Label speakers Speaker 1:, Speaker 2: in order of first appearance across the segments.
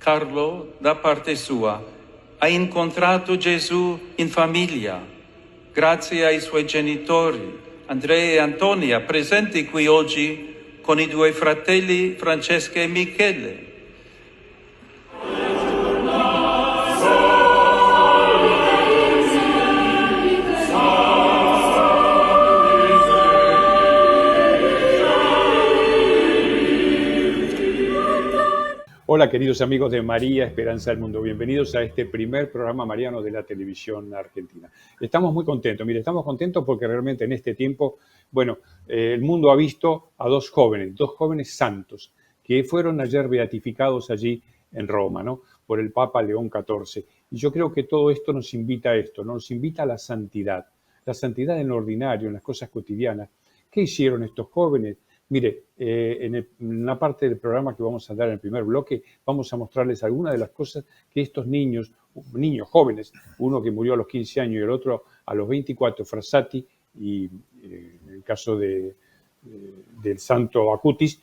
Speaker 1: Carlo, da parte sua, ha incontrato Gesù in famiglia, grazie ai suoi genitori, Andrea e Antonia, presenti qui oggi con i due fratelli Francesca e Michele.
Speaker 2: Hola queridos amigos de María Esperanza del Mundo, bienvenidos a este primer programa mariano de la televisión argentina. Estamos muy contentos, mire, estamos contentos porque realmente en este tiempo, el mundo ha visto a dos jóvenes santos, que fueron ayer beatificados allí en Roma, ¿no? Por el Papa León XIV. Y yo creo que todo esto nos invita a esto, ¿no? Nos invita a la santidad en lo ordinario, en las cosas cotidianas. ¿Qué hicieron estos jóvenes? Mire, en una parte del programa que vamos a dar en el primer bloque, vamos a mostrarles algunas de las cosas que estos niños jóvenes, uno que murió a los 15 años y el otro a los 24, Frassati, y en el caso del santo Acutis,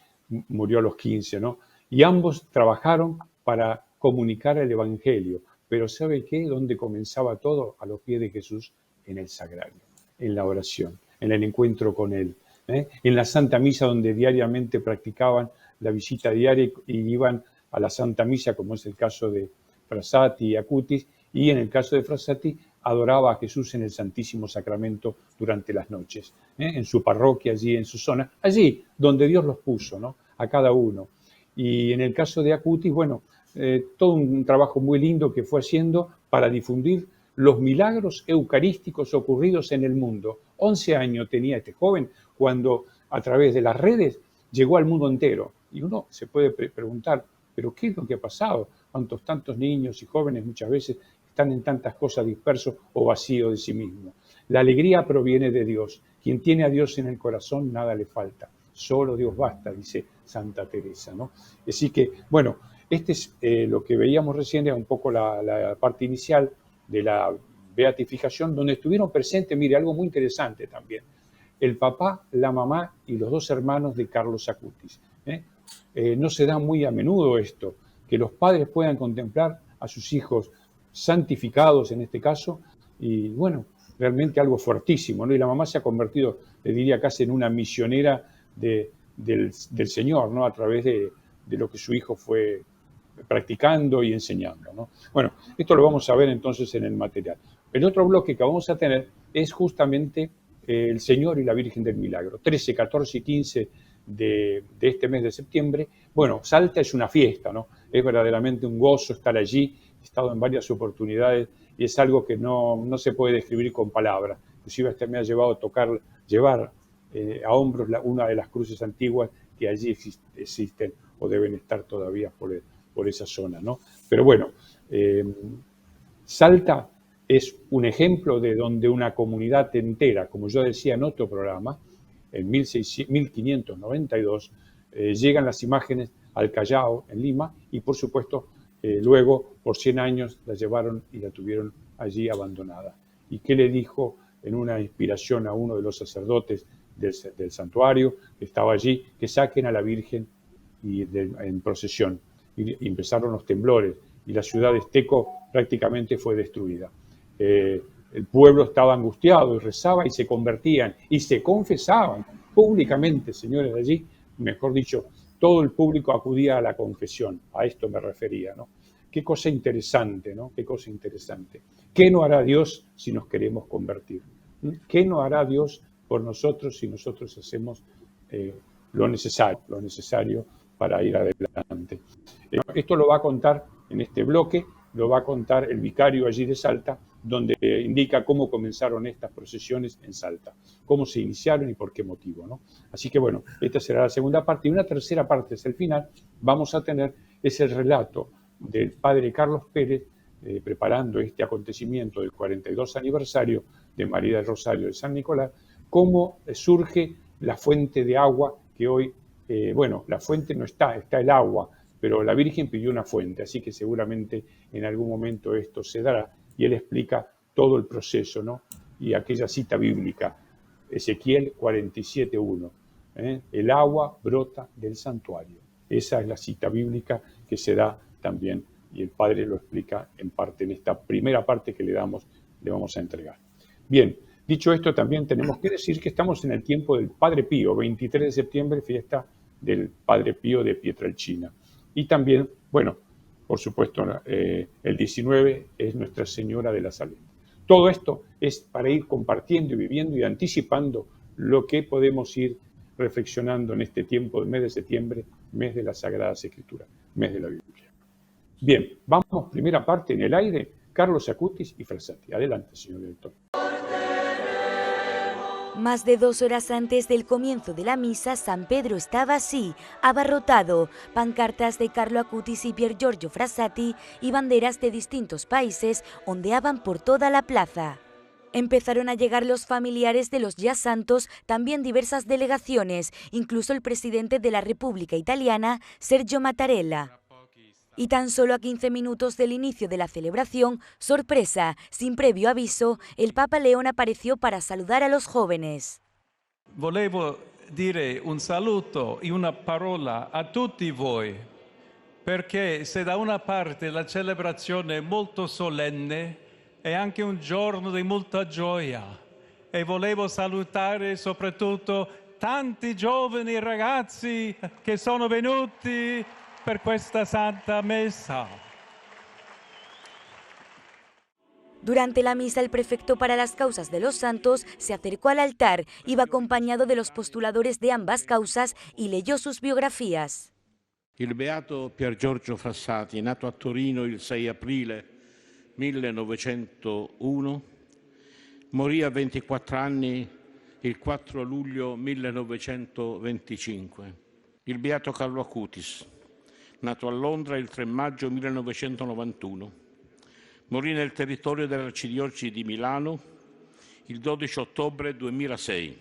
Speaker 2: murió a los 15, ¿no? Y ambos trabajaron para comunicar el Evangelio. Pero ¿sabe qué? ¿Dónde comenzaba todo? A los pies de Jesús, en el sagrario, en la oración, en el encuentro con Él. En la Santa Misa, donde diariamente practicaban la visita diaria y iban a la Santa Misa, como es el caso de Frassati y Acutis, y en el caso de Frassati adoraba a Jesús en el Santísimo Sacramento durante las noches, en su parroquia, allí en su zona, allí donde Dios los puso, ¿no? A cada uno. Y en el caso de Acutis, todo un trabajo muy lindo que fue haciendo para difundir los milagros eucarísticos ocurridos en el mundo. 11 años tenía este joven cuando a través de las redes llegó al mundo entero. Y uno se puede preguntar, ¿pero qué es lo que ha pasado? Tantos niños y jóvenes muchas veces están en tantas cosas dispersos o vacíos de sí mismos? La alegría proviene de Dios. Quien tiene a Dios en el corazón, nada le falta. Solo Dios basta, dice Santa Teresa, ¿no? Así que, este es lo que veíamos recién, era un poco la parte inicial de la beatificación, donde estuvieron presentes, mire, algo muy interesante también, el papá, la mamá y los dos hermanos de Carlos Acutis. No se da muy a menudo esto, que los padres puedan contemplar a sus hijos santificados en este caso, y realmente algo fuertísimo, ¿no? Y la mamá se ha convertido, le diría, casi en una misionera del Señor, ¿no? A través de lo que su hijo fue practicando y enseñando, ¿no? Esto lo vamos a ver entonces en el material. El otro bloque que vamos a tener es justamente el Señor y la Virgen del Milagro. 13, 14 y 15 de este mes de septiembre. Salta es una fiesta, ¿no? Es verdaderamente un gozo estar allí. He estado en varias oportunidades y es algo que no se puede describir con palabras. Inclusive hasta me ha llevado a llevar a hombros una de las cruces antiguas que allí existen o deben estar todavía por esa zona, ¿no? Pero Salta es un ejemplo de donde una comunidad entera, como yo decía en otro programa, en 1592, llegan las imágenes al Callao, en Lima, y por supuesto, luego, por 100 años, la llevaron y la tuvieron allí abandonada. ¿Y qué le dijo en una inspiración a uno de los sacerdotes del santuario que estaba allí? Que saquen a la Virgen en procesión. Y empezaron los temblores y la ciudad de Esteco prácticamente fue destruida. El pueblo estaba angustiado y rezaba y se convertían y se confesaban públicamente, señores de allí, mejor dicho, todo el público acudía a la confesión, a esto me refería, ¿no? Qué cosa interesante, ¿no? Qué cosa interesante. ¿Qué no hará Dios si nos queremos convertir? ¿Qué no hará Dios por nosotros si nosotros hacemos lo necesario para ir adelante? Esto lo va a contar en este bloque, lo va a contar el vicario allí de Salta, donde indica cómo comenzaron estas procesiones en Salta, cómo se iniciaron y por qué motivo, ¿no? Así que esta será la segunda parte. Y una tercera parte es el final. Vamos a tener ese relato del padre Carlos Pérez, preparando este acontecimiento del 42 aniversario de María del Rosario de San Nicolás, cómo surge la fuente de agua que hoy, la fuente no está el agua, pero la Virgen pidió una fuente, así que seguramente en algún momento esto se dará, y él explica todo el proceso, ¿no? Y aquella cita bíblica, Ezequiel 47:1, el agua brota del santuario. Esa es la cita bíblica que se da también y el Padre lo explica en parte, en esta primera parte que le vamos a entregar. Bien, dicho esto, también tenemos que decir que estamos en el tiempo del Padre Pío, 23 de septiembre, fiesta del Padre Pío de Pietrelcina. Y también, bueno, por supuesto, el 19 es Nuestra Señora de la Salud. Todo esto es para ir compartiendo y viviendo y anticipando lo que podemos ir reflexionando en este tiempo del mes de septiembre, mes de las Sagradas Escrituras, mes de la Biblia. Bien, vamos, primera parte en el aire, Carlos Acutis y Frassati. Adelante, señor director.
Speaker 3: Más de 2 horas antes del comienzo de la misa, San Pedro estaba así, abarrotado. Pancartas de Carlo Acutis y Pier Giorgio Frassati y banderas de distintos países ondeaban por toda la plaza. Empezaron a llegar los familiares de los ya santos, también diversas delegaciones, incluso el presidente de la República Italiana, Sergio Mattarella. Y tan solo a 15 minutos del inicio de la celebración, sorpresa, sin previo aviso, el Papa León apareció para saludar a los jóvenes.
Speaker 1: Volevo dire un saluto e una parola a tutti voi, perché se da una parte la celebrazione è molto solenne, è anche un giorno di molta gioia. E volevo salutare soprattutto tanti giovani ragazzi che sono venuti per questa Santa Messa.
Speaker 3: Durante la misa, el prefecto para las causas de los santos se acercó al altar, iba acompañado de los postuladores de ambas causas y leyó sus biografías.
Speaker 4: Il beato Pier Giorgio Frassati, nato a Torino il 6 aprile 1901, morì a 24 anni il 4 luglio 1925. Il beato Carlo Acutis, nato a Londra il 3 maggio 1991. Morì nel territorio dell'Arcidiocesi di Milano il 12 ottobre 2006.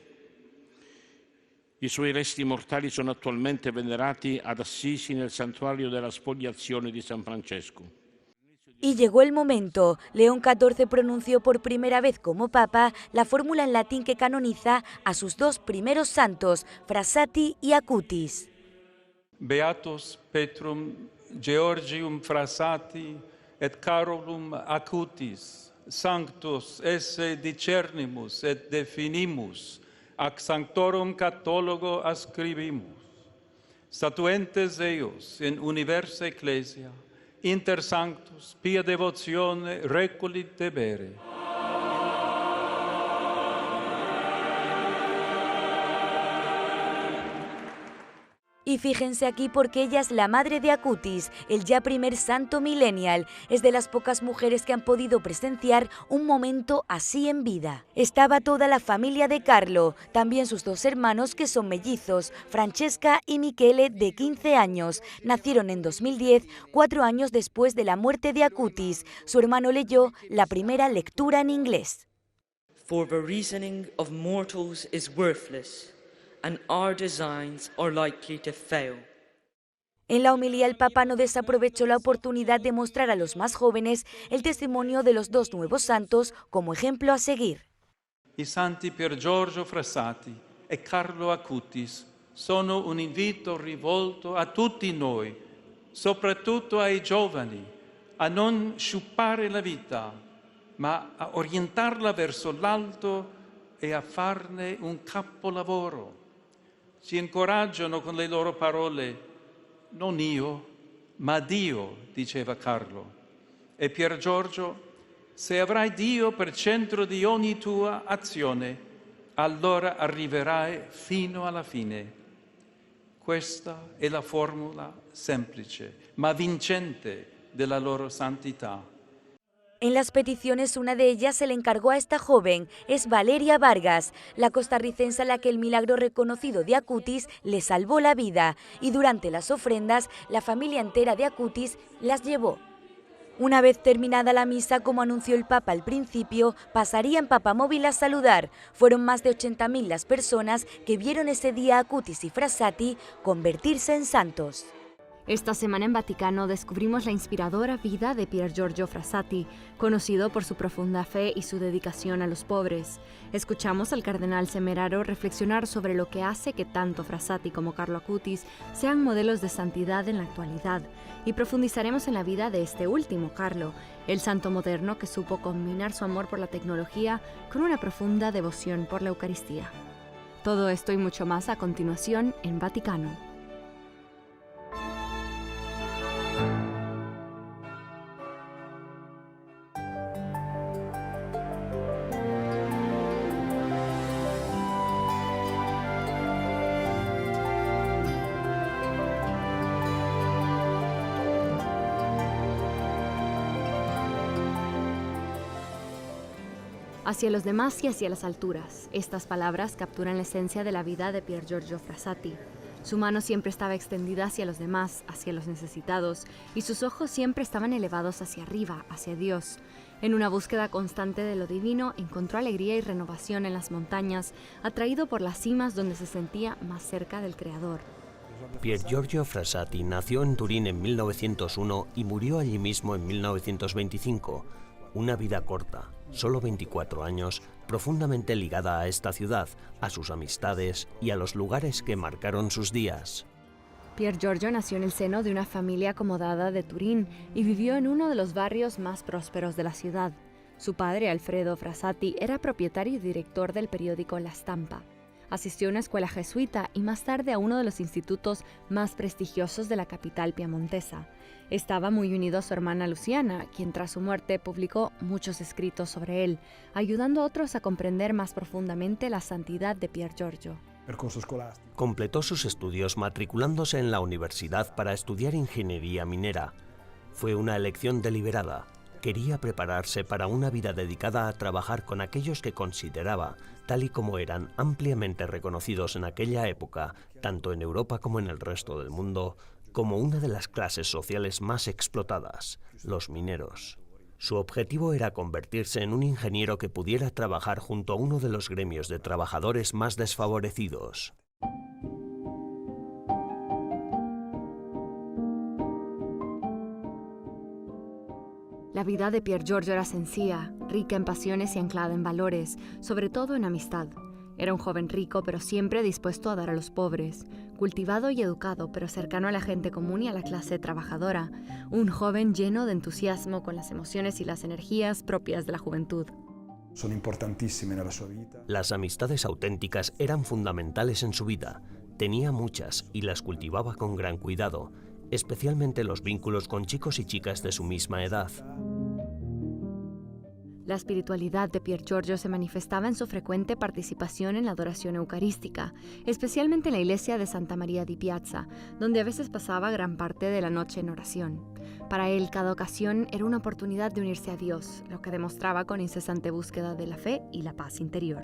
Speaker 4: I suoi resti mortali sono attualmente venerati ad Assisi nel santuario della Spogliazione di San Francesco.
Speaker 3: Y llegó el momento. León XIV pronunció por primera vez como Papa la fórmula en latín que canoniza a sus 2 primeros santos, Frassati y Acutis.
Speaker 1: Beatus Petrum Georgium Frassati et Carolum Acutis, sanctus esse discernimus et definimus, ac sanctorum cathologo ascribimus. Statuentes eius in universa ecclesia, inter sanctus pia devotione reculit debere.
Speaker 3: Y fíjense aquí porque ella es la madre de Acutis, el ya primer santo millennial. Es de las pocas mujeres que han podido presenciar un momento así en vida. Estaba toda la familia de Carlo, también sus 2 hermanos que son mellizos, Francesca y Michele, de 15 años. Nacieron en 2010, 4 años después de la muerte de Acutis. Su hermano leyó la primera lectura en inglés.
Speaker 5: For the reasoning of mortals is worthless, and our designs are likely to fail.
Speaker 3: En la homilía el Papa no desaprovechó la oportunidad de mostrar a los más jóvenes el testimonio de los 2 nuevos santos como ejemplo a seguir.
Speaker 1: I santi Pier Giorgio Frassati e Carlo Acutis sono un invito rivolto a tutti noi, soprattutto ai giovani, a non sciupare la vita, ma a orientarla verso l'alto e a farne un capolavoro. Ci incoraggiano con le loro parole, non io, ma Dio, diceva Carlo. E Pier Giorgio, se avrai Dio per centro di ogni tua azione, allora arriverai fino alla fine. Questa è la formula semplice, ma vincente della loro santità.
Speaker 3: En las peticiones, una de ellas se le encargó a esta joven, es Valeria Vargas, la costarricense a la que el milagro reconocido de Acutis le salvó la vida, y durante las ofrendas, la familia entera de Acutis las llevó. Una vez terminada la misa, como anunció el Papa al principio, pasaría en Papamóvil a saludar. Fueron más de 80.000 las personas que vieron ese día a Acutis y Frassati convertirse en santos.
Speaker 6: Esta semana en Vaticano descubrimos la inspiradora vida de Pier Giorgio Frassati, conocido por su profunda fe y su dedicación a los pobres. Escuchamos al cardenal Semeraro reflexionar sobre lo que hace que tanto Frassati como Carlo Acutis sean modelos de santidad en la actualidad, y profundizaremos en la vida de este último, Carlo, el santo moderno que supo combinar su amor por la tecnología con una profunda devoción por la Eucaristía. Todo esto y mucho más a continuación en Vaticano. Hacia los demás y hacia las alturas. Estas palabras capturan la esencia de la vida de Pier Giorgio Frassati. Su mano siempre estaba extendida hacia los demás, hacia los necesitados, y sus ojos siempre estaban elevados hacia arriba, hacia Dios. En una búsqueda constante de lo divino, encontró alegría y renovación en las montañas, atraído por las cimas donde se sentía más cerca del Creador.
Speaker 7: Pier Giorgio Frassati nació en Turín en 1901 y murió allí mismo en 1925. Una vida corta, solo 24 años, profundamente ligada a esta ciudad, a sus amistades y a los lugares que marcaron sus días.
Speaker 6: Pier Giorgio nació en el seno de una familia acomodada de Turín y vivió en uno de los barrios más prósperos de la ciudad. Su padre, Alfredo Frassati, era propietario y director del periódico La Stampa. Asistió a una escuela jesuita y más tarde a uno de los institutos más prestigiosos de la capital piamontesa. Estaba muy unido a su hermana Luciana, quien tras su muerte publicó muchos escritos sobre él, ayudando a otros a comprender más profundamente la santidad de Pier Giorgio.
Speaker 7: Completó sus estudios matriculándose en la universidad para estudiar ingeniería minera. Fue una elección deliberada. Quería prepararse para una vida dedicada a trabajar con aquellos que consideraba, tal y como eran ampliamente reconocidos en aquella época, tanto en Europa como en el resto del mundo, como una de las clases sociales más explotadas, los mineros. Su objetivo era convertirse en un ingeniero que pudiera trabajar junto a uno de los gremios de trabajadores más desfavorecidos.
Speaker 6: La vida de Pier Giorgio era sencilla, rica en pasiones y anclada en valores, sobre todo en amistad. Era un joven rico, pero siempre dispuesto a dar a los pobres, cultivado y educado, pero cercano a la gente común y a la clase trabajadora, un joven lleno de entusiasmo con las emociones y las energías propias de la juventud.
Speaker 8: Son importantísimas en la sua vida.
Speaker 7: Las amistades auténticas eran fundamentales en su vida. Tenía muchas y las cultivaba con gran cuidado, especialmente los vínculos con chicos y chicas de su misma edad.
Speaker 6: La espiritualidad de Pier Giorgio se manifestaba en su frecuente participación en la adoración eucarística, especialmente en la iglesia de Santa Maria di Piazza, donde a veces pasaba gran parte de la noche en oración. Para él, cada ocasión era una oportunidad de unirse a Dios, lo que demostraba con incesante búsqueda de la fe y la paz interior.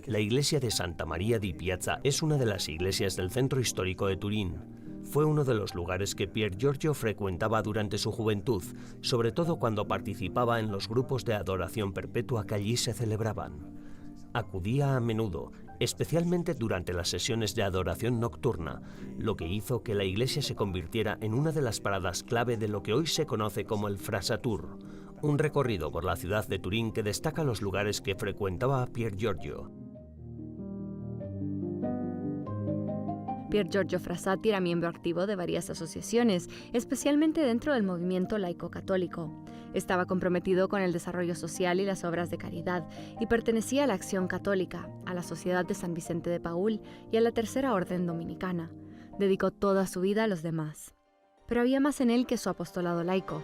Speaker 7: La iglesia de Santa Maria di Piazza es una de las iglesias del centro histórico de Turín. Fue uno de los lugares que Pier Giorgio frecuentaba durante su juventud, sobre todo cuando participaba en los grupos de adoración perpetua que allí se celebraban. Acudía a menudo, especialmente durante las sesiones de adoración nocturna, lo que hizo que la iglesia se convirtiera en una de las paradas clave de lo que hoy se conoce como el Frassatur, un recorrido por la ciudad de Turín que destaca los lugares que frecuentaba Pier Giorgio.
Speaker 6: Pier Giorgio Frassati era miembro activo de varias asociaciones, especialmente dentro del movimiento laico católico. Estaba comprometido con el desarrollo social y las obras de caridad y pertenecía a la Acción Católica, a la Sociedad de San Vicente de Paúl y a la Tercera Orden Dominicana. Dedicó toda su vida a los demás. Pero había más en él que su apostolado laico.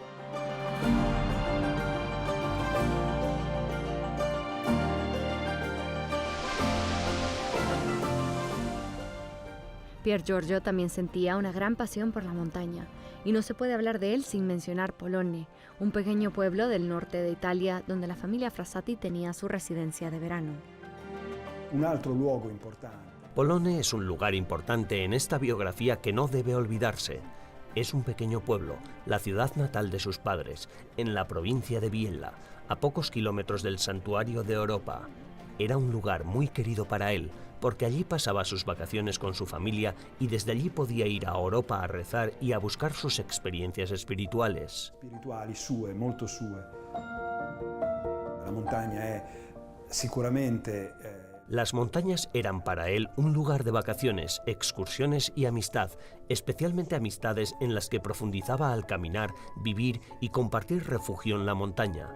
Speaker 6: Pier Giorgio también sentía una gran pasión por la montaña, y no se puede hablar de él sin mencionar Polone, un pequeño pueblo del norte de Italia donde la familia Frassati tenía su residencia de verano.
Speaker 7: Polone es un lugar importante en esta biografía que no debe olvidarse. Es un pequeño pueblo, la ciudad natal de sus padres, en la provincia de Biella, a pocos kilómetros del santuario de Oropa. era un lugar muy querido para él, porque allí pasaba sus vacaciones con su familia y desde allí podía ir a Europa a rezar y a buscar sus experiencias espirituales.
Speaker 8: Spirituali sue, molto sue. La montagna è sicuramente...
Speaker 7: Las montañas eran para él un lugar de vacaciones, excursiones y amistad, especialmente amistades en las que profundizaba al caminar, vivir y compartir refugio en la montaña.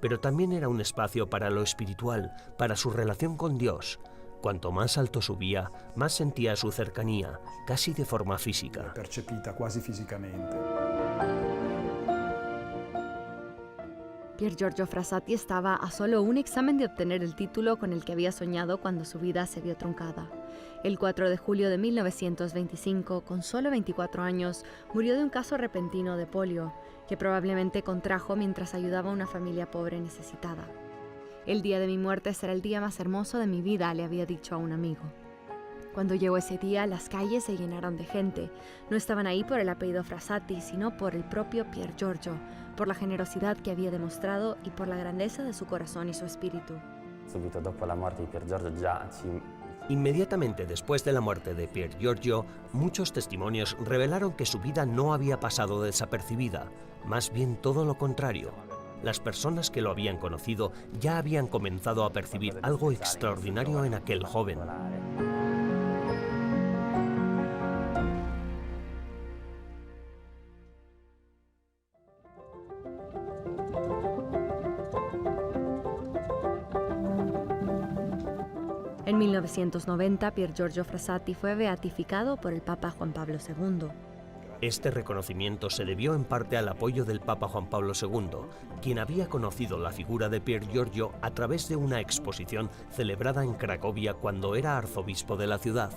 Speaker 7: Pero también era un espacio para lo espiritual, para su relación con Dios. Cuanto más alto subía, más sentía su cercanía, casi de forma física.
Speaker 8: Percepita quasi fisicamente.
Speaker 6: Pier Giorgio Frassati estaba a solo un examen de obtener el título con el que había soñado cuando su vida se vio truncada. El 4 de julio de 1925, con solo 24 años, murió de un caso repentino de polio, que probablemente contrajo mientras ayudaba a una familia pobre necesitada. El día de mi muerte será el día más hermoso de mi vida, le había dicho a un amigo. Cuando llegó ese día, las calles se llenaron de gente. No estaban ahí por el apellido Frassati, sino por el propio Pier Giorgio, por la generosidad que había demostrado y por la grandeza de su corazón y su espíritu.
Speaker 7: Inmediatamente después de la muerte de Pier Giorgio, muchos testimonios revelaron que su vida no había pasado desapercibida, más bien todo lo contrario. Las personas que lo habían conocido ya habían comenzado a percibir algo extraordinario en aquel joven.
Speaker 6: En 1990, Pier Giorgio Frassati fue beatificado por el Papa Juan Pablo II.
Speaker 7: Este reconocimiento se debió en parte al apoyo del Papa Juan Pablo II, quien había conocido la figura de Pier Giorgio a través de una exposición celebrada en Cracovia cuando era arzobispo de la ciudad.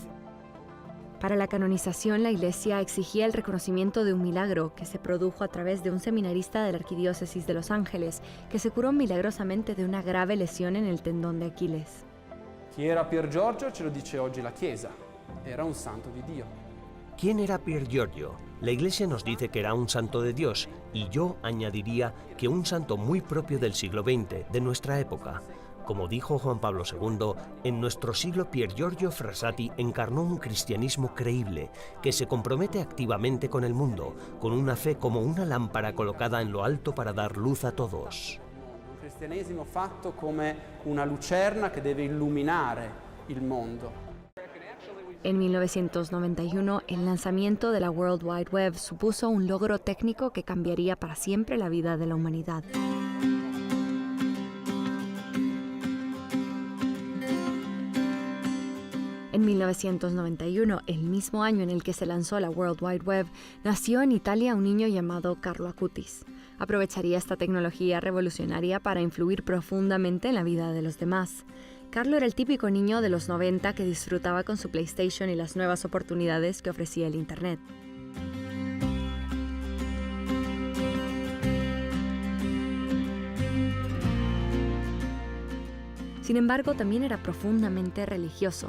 Speaker 6: Para la canonización, la Iglesia exigía el reconocimiento de un milagro que se produjo a través de un seminarista de la Arquidiócesis de Los Ángeles, que se curó milagrosamente de una grave lesión en el tendón de Aquiles.
Speaker 9: Chi era Pier Giorgio ce lo dice oggi la Chiesa, era un santo di Dio.
Speaker 7: ¿Quién era Pier Giorgio? La Iglesia nos dice que era un santo de Dios, y yo añadiría que un santo muy propio del siglo XX, de nuestra época. Como dijo Juan Pablo II, en nuestro siglo Pier Giorgio Frassati encarnó un cristianismo creíble, que se compromete activamente con el mundo, con una fe como una lámpara colocada en lo alto para dar luz a todos.
Speaker 9: Un cristianesimo fatto come una lucerna che deve illuminare il mondo.
Speaker 6: En 1991, el lanzamiento de la World Wide Web supuso un logro técnico que cambiaría para siempre la vida de la humanidad. En 1991, el mismo año en el que se lanzó la World Wide Web, nació en Italia un niño llamado Carlo Acutis. Aprovecharía esta tecnología revolucionaria para influir profundamente en la vida de los demás. Carlo era el típico niño de los 90 que disfrutaba con su PlayStation y las nuevas oportunidades que ofrecía el Internet. Sin embargo, también era profundamente religioso.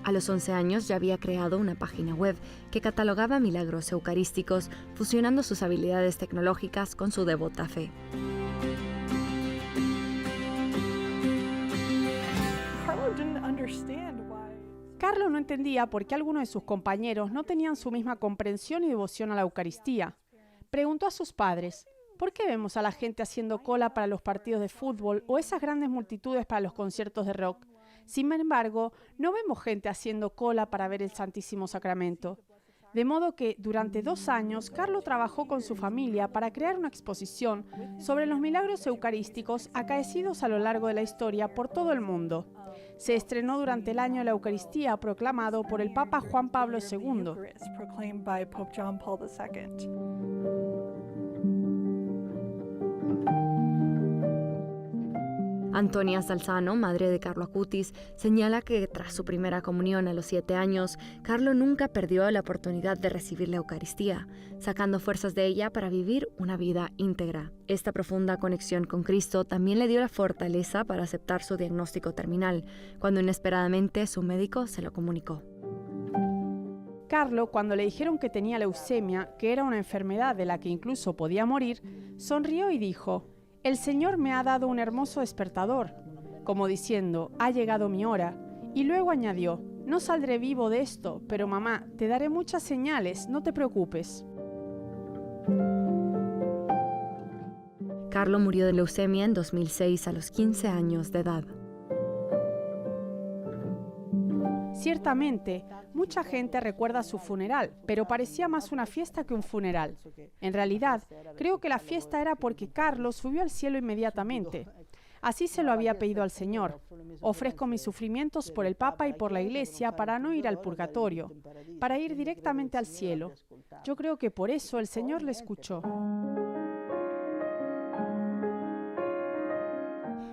Speaker 6: A los 11 años ya había creado una página web que catalogaba milagros eucarísticos, fusionando sus habilidades tecnológicas con su devota fe.
Speaker 10: Carlo no entendía por qué algunos de sus compañeros no tenían su misma comprensión y devoción a la Eucaristía. Preguntó a sus padres, ¿por qué vemos a la gente haciendo cola para los partidos de fútbol o esas grandes multitudes para los conciertos de rock? Sin embargo, no vemos gente haciendo cola para ver el Santísimo Sacramento. De modo que, durante 2 años, Carlo trabajó con su familia para crear una exposición sobre los milagros eucarísticos acaecidos a lo largo de la historia por todo el mundo. Se estrenó durante el año de la Eucaristía proclamado por el Papa Juan Pablo II.
Speaker 6: Antonia Salzano, madre de Carlo Acutis, señala que tras su primera comunión a los 7 años, Carlo nunca perdió la oportunidad de recibir la Eucaristía, sacando fuerzas de ella para vivir una vida íntegra. Esta profunda conexión con Cristo también le dio la fortaleza para aceptar su diagnóstico terminal, cuando inesperadamente su médico se lo comunicó.
Speaker 10: Carlo, cuando le dijeron que tenía leucemia, que era una enfermedad de la que incluso podía morir, sonrió y dijo: El Señor me ha dado un hermoso despertador, como diciendo, ha llegado mi hora. Y luego añadió, no saldré vivo de esto, pero mamá, te daré muchas señales, no te preocupes.
Speaker 6: Carlo murió de leucemia en 2006 a los 15 años de edad.
Speaker 10: Ciertamente, mucha gente recuerda su funeral, pero parecía más una fiesta que un funeral. En realidad, creo que la fiesta era porque Carlo subió al cielo inmediatamente. Así se lo había pedido al Señor. Ofrezco mis sufrimientos por el Papa y por la Iglesia para no ir al purgatorio, para ir directamente al cielo. Yo creo que por eso el Señor le escuchó.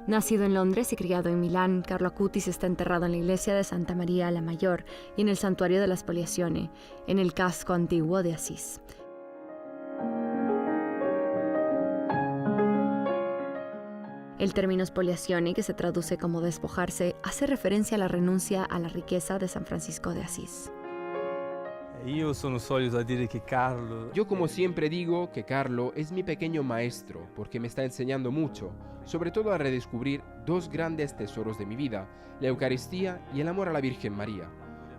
Speaker 6: Nacido en Londres y criado en Milán, Carlo Acutis está enterrado en la iglesia de Santa María la Mayor y en el santuario de la Spoliazione, en el casco antiguo de Asís. El término spoliazione, que se traduce como despojarse, hace referencia a la renuncia a la riqueza de San Francisco de Asís.
Speaker 11: Yo como siempre digo que Carlo es mi pequeño maestro porque me está enseñando mucho, sobre todo a redescubrir dos grandes tesoros de mi vida, la Eucaristía y el amor a la Virgen María.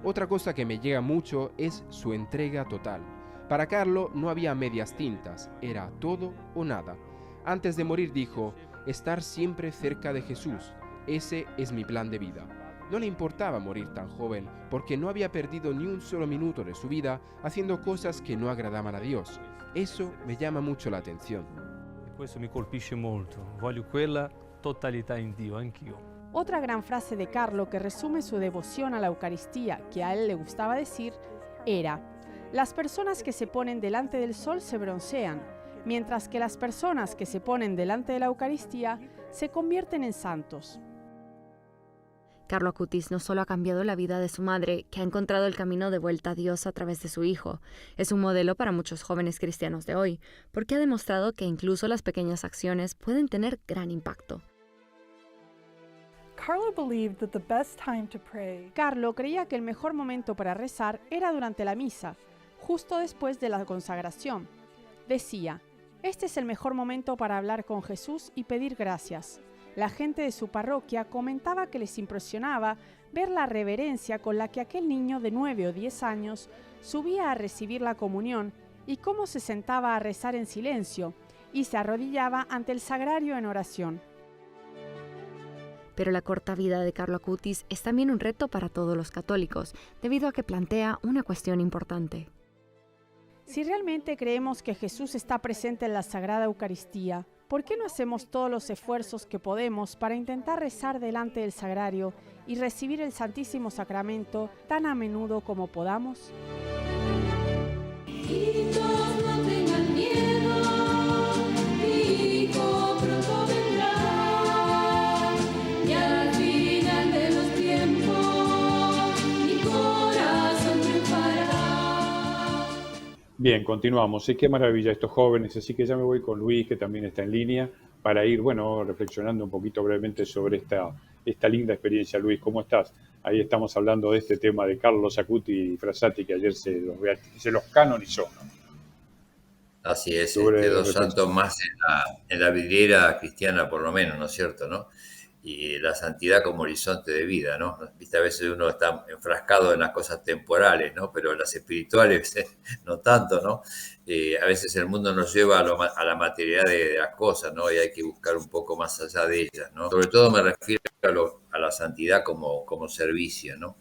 Speaker 11: Otra cosa que me llega mucho es su entrega total. Para Carlo no había medias tintas, era todo o nada. Antes de morir dijo, estar siempre cerca de Jesús, ese es mi plan de vida. No le importaba morir tan joven porque no había perdido ni un solo minuto de su vida haciendo cosas que no agradaban a Dios. Eso me llama mucho la atención.
Speaker 12: Questo mi colpisce molto. Voglio quella totalità in Dio, anch'io.
Speaker 10: Otra gran frase de Carlo que resume su devoción a la Eucaristía, que a él le gustaba decir, era: las personas que se ponen delante del sol se broncean, mientras que las personas que se ponen delante de la Eucaristía se convierten en santos.
Speaker 6: Carlo Acutis no solo ha cambiado la vida de su madre, que ha encontrado el camino de vuelta a Dios a través de su hijo, es un modelo para muchos jóvenes cristianos de hoy, porque ha demostrado que incluso las pequeñas acciones pueden tener gran impacto.
Speaker 10: Carlo creía que el mejor momento para rezar era durante la misa, justo después de la consagración. Decía, este es el mejor momento para hablar con Jesús y pedir gracias. La gente de su parroquia comentaba que les impresionaba ver la reverencia con la que aquel niño de 9 o 10 años subía a recibir la comunión y cómo se sentaba a rezar en silencio y se arrodillaba ante el sagrario en oración.
Speaker 6: Pero la corta vida de Carlo Acutis es también un reto para todos los católicos, debido a que plantea una cuestión importante.
Speaker 10: Si realmente creemos que Jesús está presente en la Sagrada Eucaristía, ¿por qué no hacemos todos los esfuerzos que podemos para intentar rezar delante del sagrario y recibir el Santísimo Sacramento tan a menudo como podamos?
Speaker 2: Bien, continuamos. Sí, qué maravilla estos jóvenes, así que ya me voy con Luis, que también está en línea, para ir, bueno, reflexionando un poquito brevemente sobre esta linda experiencia. Luis, ¿cómo estás? Ahí estamos hablando de este tema de Carlo Acutis y Frassati, que ayer se los canonizó, ¿no?
Speaker 13: Así es, dos santos más en la vidriera cristiana, por lo menos, ¿no es cierto?, ¿no? Y la santidad como horizonte de vida, ¿no? Viste, a veces uno está enfrascado en las cosas temporales, ¿no? Pero las espirituales no tanto, ¿no? A veces el mundo nos lleva a la materialidad de las cosas, ¿no? Y hay que buscar un poco más allá de ellas, ¿no? Sobre todo me refiero a la santidad como servicio, ¿no?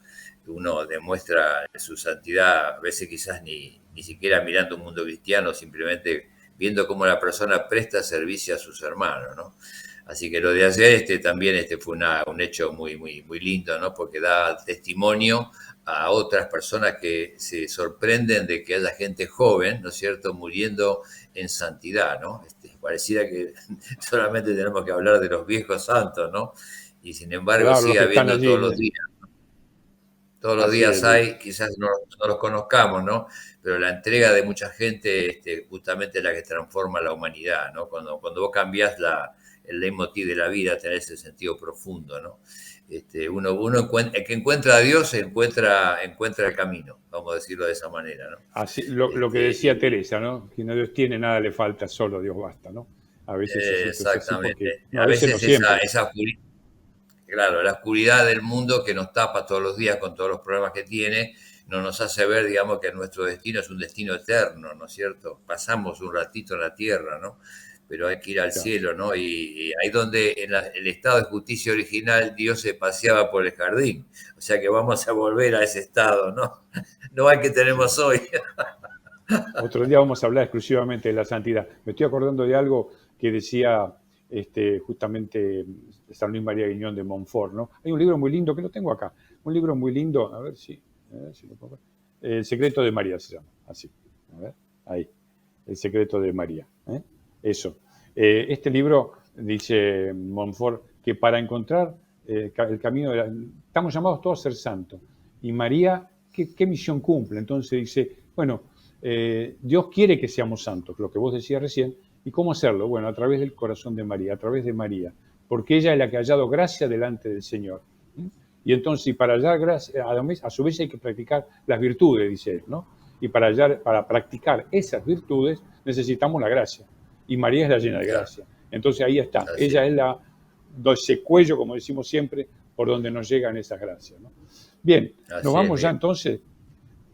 Speaker 13: Uno demuestra su santidad a veces quizás ni siquiera mirando un mundo cristiano, simplemente viendo cómo la persona presta servicio a sus hermanos, ¿no? Así que lo de ayer también fue un hecho muy, muy, muy lindo, ¿no? Porque da testimonio a otras personas que se sorprenden de que haya gente joven, ¿no es cierto?, muriendo en santidad, ¿no? Pareciera que solamente tenemos que hablar de los viejos santos, ¿no? Y sin embargo claro, sigue habiendo allí, todos los días, ¿no? Todos los días hay, quizás no los conozcamos, ¿no? Pero la entrega de mucha gente justamente es la que transforma la humanidad, ¿no? Cuando vos cambiás el leitmotiv de la vida, tener ese sentido profundo, ¿no? El que encuentra a Dios encuentra el camino, vamos a decirlo de esa manera, ¿no?
Speaker 2: Así, lo que decía Teresa, ¿no? Quien a Dios tiene, nada le falta, solo Dios basta, ¿no? A veces
Speaker 13: exactamente.
Speaker 2: Porque, a veces no siempre.
Speaker 13: Esa oscuridad, claro, la oscuridad del mundo que nos tapa todos los días con todos los problemas que tiene, no nos hace ver, digamos, que nuestro destino es un destino eterno, ¿no es cierto? Pasamos un ratito en la tierra, ¿no? Pero hay que ir al cielo, ¿no? Y ahí donde en el estado de justicia original Dios se paseaba por el jardín. O sea que vamos a volver a ese estado, ¿no? No al que tenemos hoy.
Speaker 2: Otro día vamos a hablar exclusivamente de la santidad. Me estoy acordando de algo que decía justamente San Luis María Guiñón de Montfort, ¿no? Hay un libro muy lindo, que lo tengo acá, un libro muy lindo, a ver si lo puedo ver. El secreto de María se llama, así, a ver, ahí, El secreto de María, eso. Este libro, dice Montfort, que para encontrar el camino, estamos llamados todos a ser santos, y María, ¿qué misión cumple? Entonces dice, bueno, Dios quiere que seamos santos, lo que vos decías recién. ¿Y cómo hacerlo? Bueno, a través del corazón de María, a través de María, porque ella es la que ha hallado gracia delante del Señor. Y entonces, para hallar gracia, a su vez hay que practicar las virtudes, dice él, ¿no? Y para practicar esas virtudes necesitamos la gracia. Y María es la llena de gracia. Entonces ahí está. Ella es ese cuello, como decimos siempre, por donde nos llegan esas gracias, ¿no? Bien, nos vamos ya entonces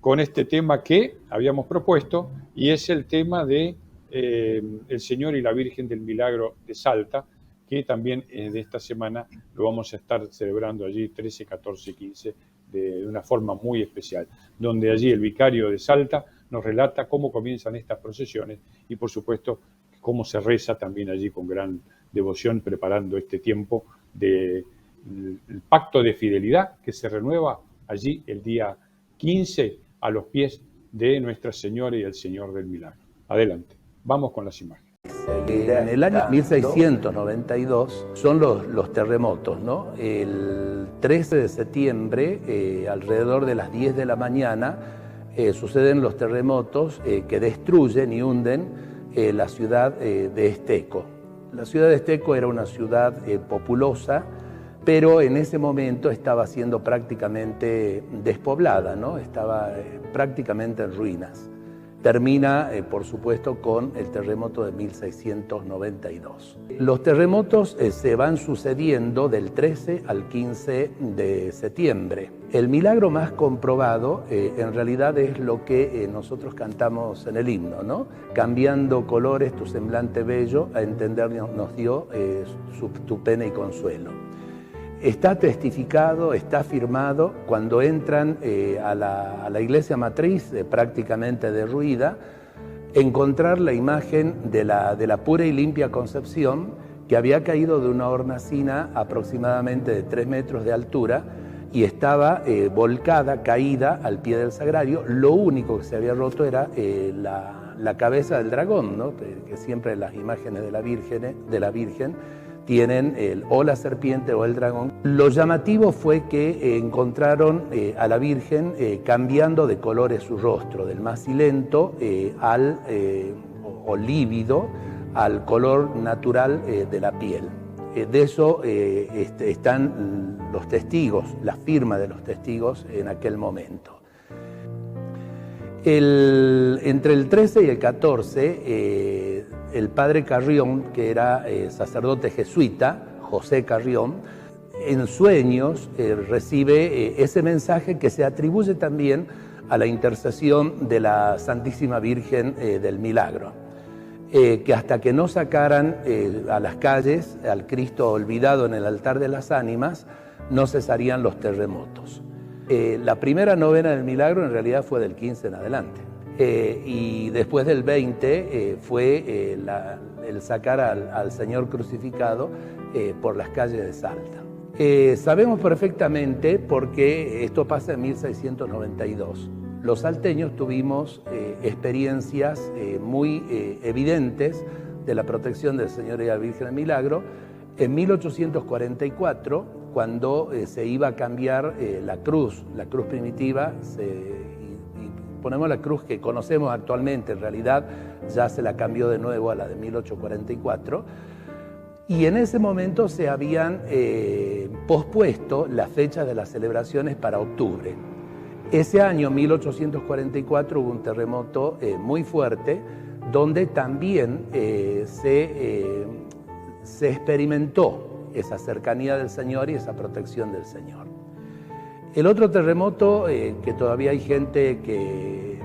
Speaker 2: con este tema que habíamos propuesto, y es el tema de el Señor y la Virgen del Milagro de Salta, que también de esta semana lo vamos a estar celebrando allí 13, 14 y 15 de una forma muy especial, donde allí el vicario de Salta nos relata cómo comienzan estas procesiones y por supuesto cómo se reza también allí con gran devoción, preparando este tiempo del pacto de fidelidad que se renueva allí el día 15 a los pies de Nuestra Señora y el Señor del Milagro. Adelante, vamos con las imágenes.
Speaker 14: En el año 1692 son los terremotos, ¿no? El 13 de septiembre, alrededor de las 10 de la mañana, suceden los terremotos que destruyen y hunden la ciudad de Esteco. La ciudad de Esteco era una ciudad populosa, pero en ese momento estaba siendo prácticamente despoblada, ¿no? Estaba prácticamente en ruinas. Termina, por supuesto, con el terremoto de 1692. Los terremotos se van sucediendo del 13 al 15 de septiembre. El milagro más comprobado, en realidad, es lo que nosotros cantamos en el himno, ¿no? Cambiando colores tu semblante bello, a entender nos dio tu pena y consuelo. Está testificado, está firmado, cuando entran a la iglesia matriz, prácticamente derruida, encontrar la imagen de la pura y limpia Concepción, que había caído de una hornacina aproximadamente de 3 metros de altura y estaba volcada, caída al pie del sagrario. Lo único que se había roto era la cabeza del dragón, ¿no? Que siempre las imágenes de la Virgen tienen o la serpiente o el dragón. Lo llamativo fue que encontraron a la Virgen cambiando de colores su rostro, del macilento o lívido al color natural de la piel. De eso están los testigos, la firma de los testigos en aquel momento. Entre el 13 y el 14, el padre Carrión, que era sacerdote jesuita, José Carrión, en sueños recibe ese mensaje que se atribuye también a la intercesión de la Santísima Virgen del Milagro, que hasta que no sacaran a las calles al Cristo olvidado en el altar de las ánimas, no cesarían los terremotos. La primera novena del Milagro en realidad fue del 15 en adelante. Y después del 20 fue el sacar al Señor crucificado por las calles de Salta. Sabemos perfectamente porque esto pasa en 1692. Los salteños tuvimos experiencias muy evidentes de la protección del Señor y la Virgen del Milagro. En 1844, cuando se iba a cambiar la cruz primitiva, ponemos la cruz que conocemos actualmente, en realidad ya se la cambió de nuevo a la de 1844, y en ese momento se habían pospuesto las fechas de las celebraciones para octubre. Ese año, 1844, hubo un terremoto muy fuerte, donde también se experimentó esa cercanía del Señor y esa protección del Señor. El otro terremoto, que todavía hay gente que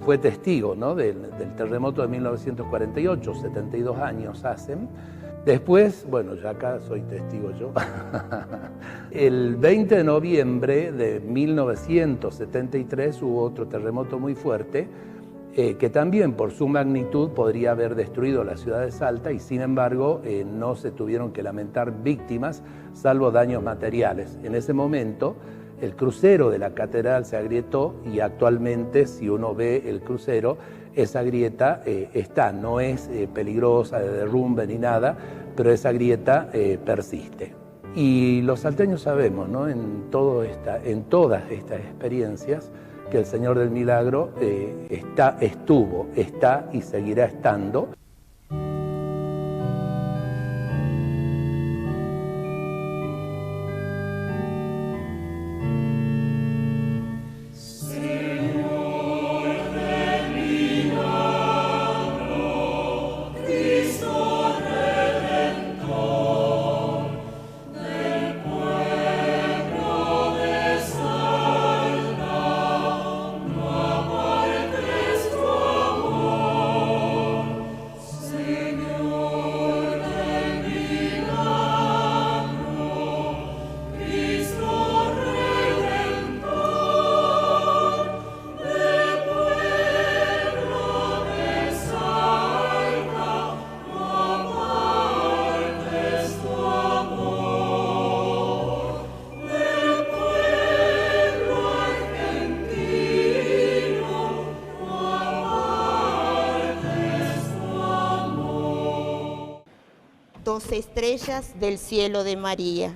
Speaker 14: fue testigo, ¿no?, del terremoto de 1948, 72 años hacen. Después, bueno, ya acá soy testigo yo, el 20 de noviembre de 1973 hubo otro terremoto muy fuerte, que también por su magnitud podría haber destruido la ciudad de Salta y sin embargo no se tuvieron que lamentar víctimas, salvo daños materiales. En ese momento el crucero de la catedral se agrietó y actualmente, si uno ve el crucero, esa grieta no es peligrosa de derrumbe ni nada, pero esa grieta persiste. Y los salteños sabemos, ¿no?, en todas estas experiencias, que el Señor del Milagro estuvo, está y seguirá estando.
Speaker 15: Dos estrellas del cielo de María.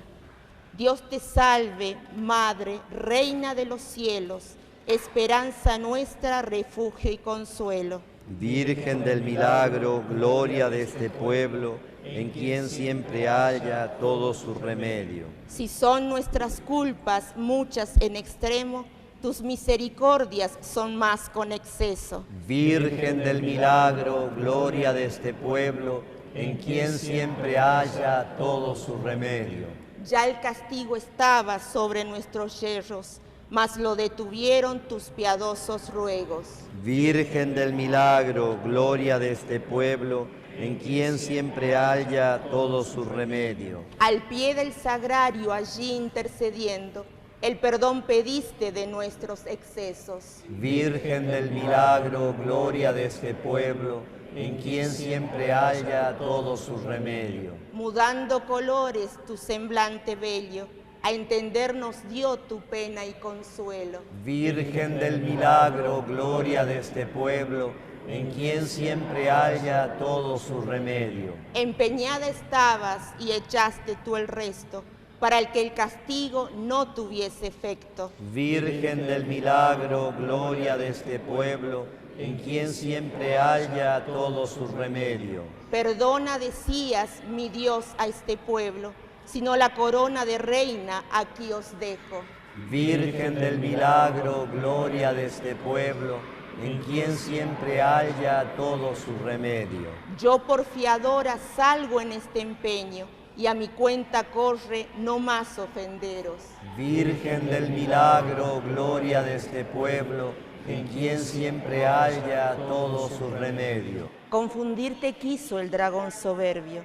Speaker 15: Dios te salve, Madre, Reina de los cielos, esperanza nuestra, refugio y consuelo.
Speaker 16: Virgen del milagro, gloria de este pueblo, en quien siempre haya todo su remedio.
Speaker 15: Si son nuestras culpas muchas en extremo, tus misericordias son más con exceso.
Speaker 16: Virgen del milagro, gloria de este pueblo, en quien siempre haya todo su remedio.
Speaker 15: Ya el castigo estaba sobre nuestros yerros, mas lo detuvieron tus piadosos ruegos.
Speaker 16: Virgen del milagro, gloria de este pueblo, en quien siempre haya todo su remedio.
Speaker 15: Al pie del sagrario allí intercediendo, el perdón pediste de nuestros excesos.
Speaker 16: Virgen del milagro, gloria de este pueblo, en quien siempre haya todo su remedio.
Speaker 15: Mudando colores tu semblante bello, a entendernos dio tu pena y consuelo.
Speaker 16: Virgen del milagro, gloria de este pueblo, en quien siempre haya todo su remedio.
Speaker 15: Empeñada estabas y echaste tú el resto, para el que el castigo no tuviese efecto.
Speaker 16: Virgen del milagro, gloria de este pueblo, en quien siempre haya todo su remedio.
Speaker 15: Perdona, decías, mi Dios, a este pueblo, sino la corona de reina aquí os dejo.
Speaker 16: Virgen del milagro, gloria de este pueblo, en quien siempre haya todo su remedio.
Speaker 15: Yo por fiadora salgo en este empeño, y a mi cuenta corre no más ofenderos.
Speaker 16: Virgen del milagro, gloria de este pueblo, en quien siempre haya todo su remedio.
Speaker 15: Confundirte quiso el dragón soberbio,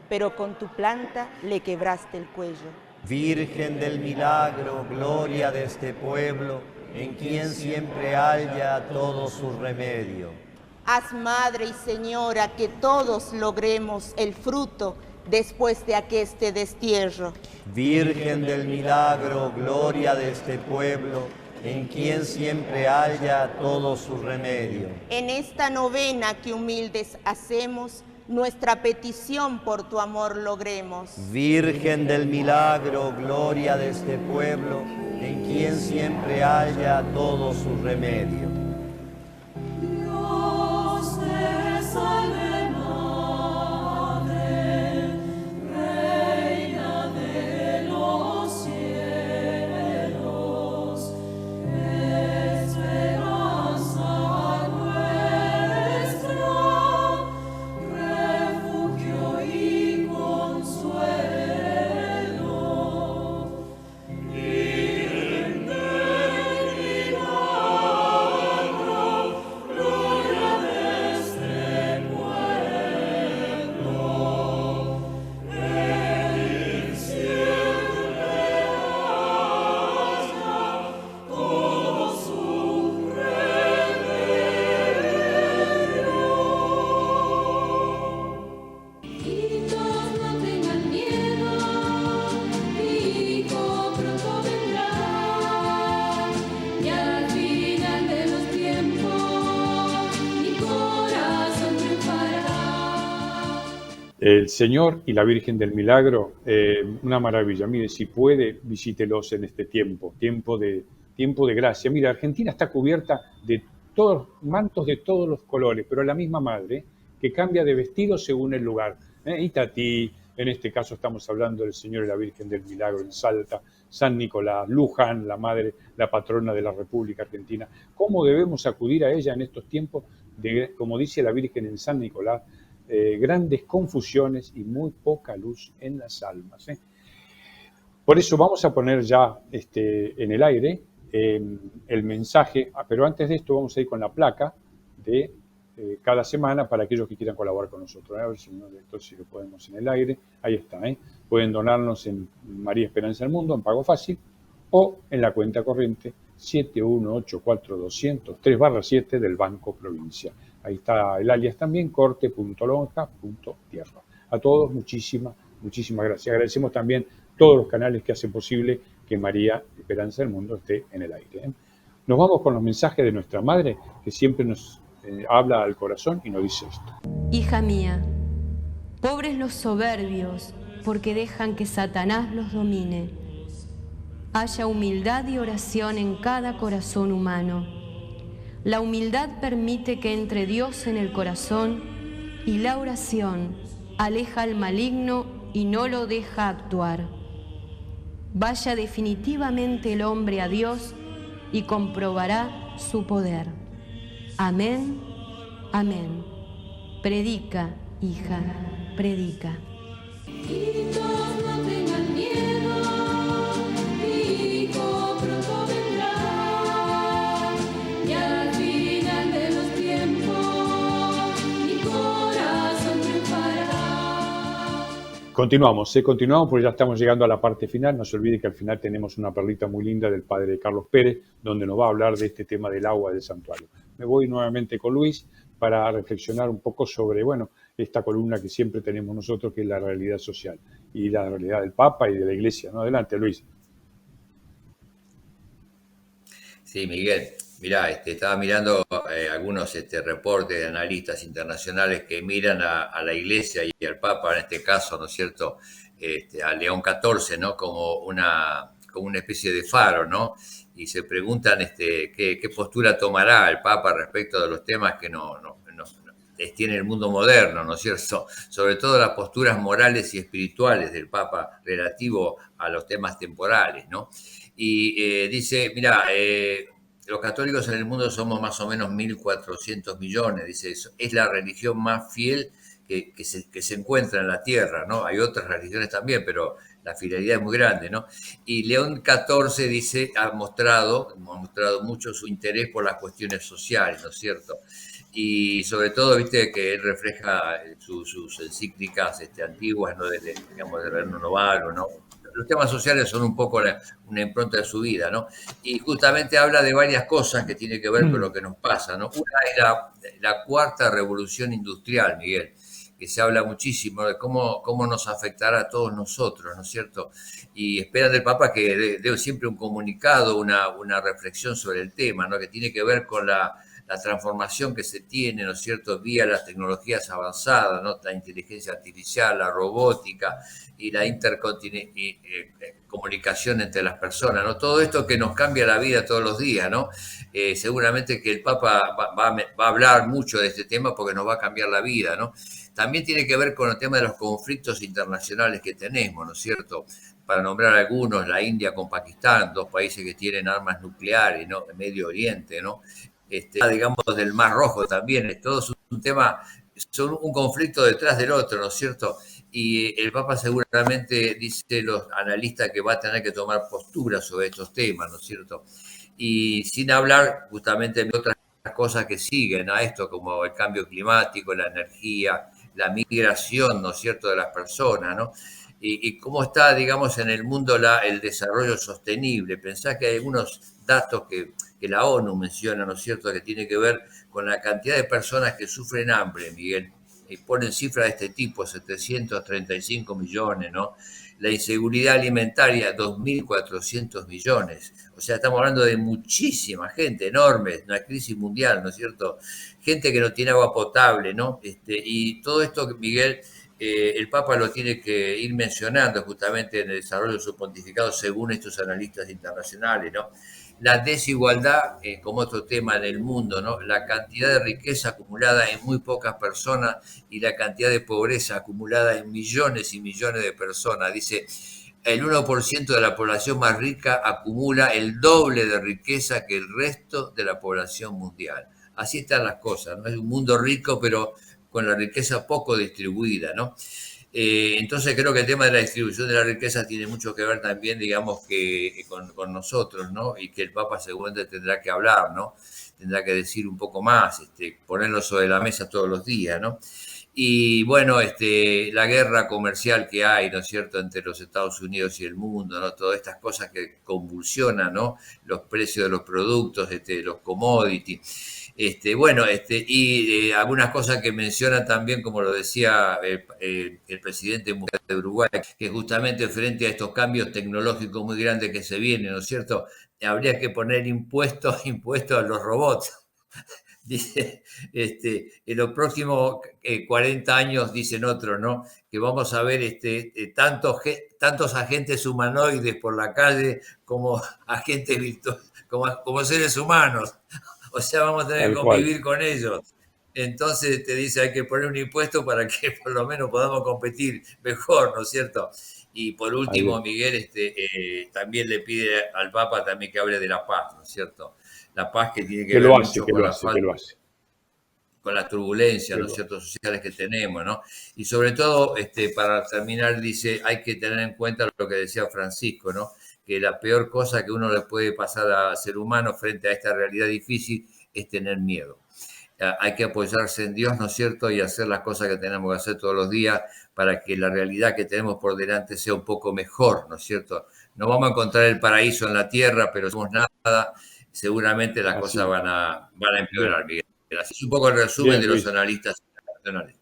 Speaker 15: pero con tu planta le quebraste el cuello.
Speaker 16: Virgen del milagro, gloria de este pueblo, en quien siempre haya todo su remedio.
Speaker 15: Haz, Madre y Señora, que todos logremos el fruto después de aqueste destierro.
Speaker 16: Virgen del milagro, gloria de este pueblo, en quien siempre haya todo su remedio.
Speaker 15: En esta novena que humildes hacemos, nuestra petición por tu amor logremos.
Speaker 16: Virgen del milagro, gloria de este pueblo, en quien siempre haya todo su remedio.
Speaker 17: Dios te salve.
Speaker 18: Esperanza nuestra.
Speaker 2: El Señor y la Virgen del Milagro, una maravilla. Mire, si puede, visítelos en este tiempo de gracia. Mira, Argentina está cubierta de todos mantos de todos los colores, pero la misma madre que cambia de vestido según el lugar. Itatí, en este caso estamos hablando del Señor y la Virgen del Milagro en Salta, San Nicolás, Luján, la madre, la patrona de la República Argentina. ¿Cómo debemos acudir a ella en estos tiempos de, como dice la Virgen en San Nicolás, grandes confusiones y muy poca luz en las almas? Por eso vamos a poner ya en el aire el mensaje, pero antes de esto vamos a ir con la placa de cada semana para aquellos que quieran colaborar con nosotros. A ver si lo podemos en el aire. Ahí está. Pueden donarnos en María Esperanza del Mundo, en Pago Fácil, o en la cuenta corriente 7184203/7 del Banco Provincia. Ahí está el alias también, corte.lonja.tierra. A todos, muchísimas gracias. Agradecemos también todos los canales que hacen posible que María Esperanza del Mundo esté en el aire. Nos vamos con los mensajes de nuestra madre, que siempre nos habla al corazón y nos dice esto.
Speaker 18: Hija mía, pobres los soberbios, porque dejan que Satanás los domine. Haya humildad y oración en cada corazón humano. La humildad permite que entre Dios en el corazón y la oración aleja al maligno y no lo deja actuar. Vaya definitivamente el hombre a Dios y comprobará su poder. Amén, amén. Predica, hija, predica.
Speaker 17: Hijitos, no tengan miedo, mi hijo pronto vendrá, y al final de los tiempos, mi corazón triunfará.
Speaker 2: Continuamos porque ya estamos llegando a la parte final. No se olvide que al final tenemos una perlita muy linda del padre Carlos Pérez, donde nos va a hablar de este tema del agua del santuario. Me voy nuevamente con Luis para reflexionar un poco sobre, esta columna que siempre tenemos nosotros, que es la realidad social y la realidad del Papa y de la Iglesia. Adelante, Luis.
Speaker 13: Sí, Miguel. Mirá, estaba mirando algunos reportes de analistas internacionales que miran a la Iglesia y al Papa, en este caso, ¿no es cierto?, a León XIV, ¿no?, como una especie de faro, ¿no? Y se preguntan qué postura tomará el Papa respecto de los temas que tiene el mundo moderno, ¿no es cierto? Sobre todo las posturas morales y espirituales del Papa relativo a los temas temporales, ¿no? Y dice, mira, los católicos en el mundo somos más o menos 1.400 millones, dice eso. Es la religión más fiel que se encuentra en la tierra, ¿no? Hay otras religiones también, pero la fidelidad es muy grande, ¿no? Y León XIV, dice, ha mostrado mucho su interés por las cuestiones sociales, ¿no es cierto? Y sobre todo, viste, que él refleja sus encíclicas antiguas, ¿no? Digamos, de Reino Novaro, ¿no? Los temas sociales son un poco una impronta de su vida, ¿no? Y justamente habla de varias cosas que tienen que ver con lo que nos pasa, ¿no? Una es la cuarta revolución industrial, Miguel, que se habla muchísimo de cómo nos afectará a todos nosotros, ¿no es cierto? Y esperan del Papa que dé siempre un comunicado, una reflexión sobre el tema, ¿no? Que tiene que ver con la transformación que se tiene, ¿no es cierto?, vía las tecnologías avanzadas, ¿no?, la inteligencia artificial, la robótica y la comunicación entre las personas, ¿no? Todo esto que nos cambia la vida todos los días, ¿no? Seguramente que el Papa va a hablar mucho de este tema porque nos va a cambiar la vida, ¿no? También tiene que ver con el tema de los conflictos internacionales que tenemos, ¿no es cierto? Para nombrar algunos, la India con Pakistán, dos países que tienen armas nucleares, ¿no?, en Medio Oriente, ¿no? Digamos, del Mar Rojo también, es todo un tema, son un conflicto detrás del otro, ¿no es cierto? Y el Papa seguramente, dice los analistas, que va a tener que tomar postura sobre estos temas, ¿no es cierto? Y sin hablar justamente de otras cosas que siguen a esto, como el cambio climático, la energía, la migración, ¿no es cierto?, de las personas, ¿no? Y cómo está, digamos, en el mundo el desarrollo sostenible. Pensá que hay algunos datos que la ONU menciona, ¿no es cierto?, que tiene que ver con la cantidad de personas que sufren hambre, Miguel, y ponen cifras de este tipo, 735 millones, ¿no? La inseguridad alimentaria, 2.400 millones. O sea, estamos hablando de muchísima gente, enorme, una crisis mundial, ¿no es cierto? Gente que no tiene agua potable, ¿no? Y todo esto, Miguel, el Papa lo tiene que ir mencionando justamente en el desarrollo de su pontificado según estos analistas internacionales, ¿no? La desigualdad como otro tema en el mundo, ¿no? La cantidad de riqueza acumulada en muy pocas personas y la cantidad de pobreza acumulada en millones y millones de personas. Dice, el 1% de la población más rica acumula el doble de riqueza que el resto de la población mundial. Así están las cosas, ¿no? Es un mundo rico, pero con la riqueza poco distribuida, ¿no? Entonces creo que el tema de la distribución de la riqueza tiene mucho que ver también, digamos, que con nosotros, ¿no? Y que el Papa seguramente tendrá que hablar, ¿no? Tendrá que decir un poco más, ponerlo sobre la mesa todos los días, ¿no? Y bueno, la guerra comercial que hay, ¿no es cierto?, entre los Estados Unidos y el mundo, ¿no? Todas estas cosas que convulsionan, ¿no? Los precios de los productos, los commodities. Algunas cosas que menciona también, como lo decía el presidente de Uruguay, que justamente frente a estos cambios tecnológicos muy grandes que se vienen, ¿no es cierto?, habría que poner impuestos a los robots. Dice, en los próximos 40 años, dicen otros, ¿no?, que vamos a ver tantos agentes humanoides por la calle como agentes virtuales, como seres humanos. O sea, vamos a tener que convivir con ellos. Entonces te dice, hay que poner un impuesto para que por lo menos podamos competir mejor, ¿no es cierto? Y por último, Miguel también le pide al Papa también que hable de la paz, ¿no es cierto? La paz que tiene que ver mucho con la turbulencia, ¿no es cierto?, sociales que tenemos, ¿no? Y sobre todo, para terminar, dice, hay que tener en cuenta lo que decía Francisco, ¿no?, que la peor cosa que uno le puede pasar al ser humano frente a esta realidad difícil es tener miedo. Hay que apoyarse en Dios, ¿no es cierto?, y hacer las cosas que tenemos que hacer todos los días para que la realidad que tenemos por delante sea un poco mejor, ¿no es cierto? No vamos a encontrar el paraíso en la tierra, pero no somos nada, seguramente las cosas van a empeorar, Miguel. Así es un poco el resumen de los analistas internacionales.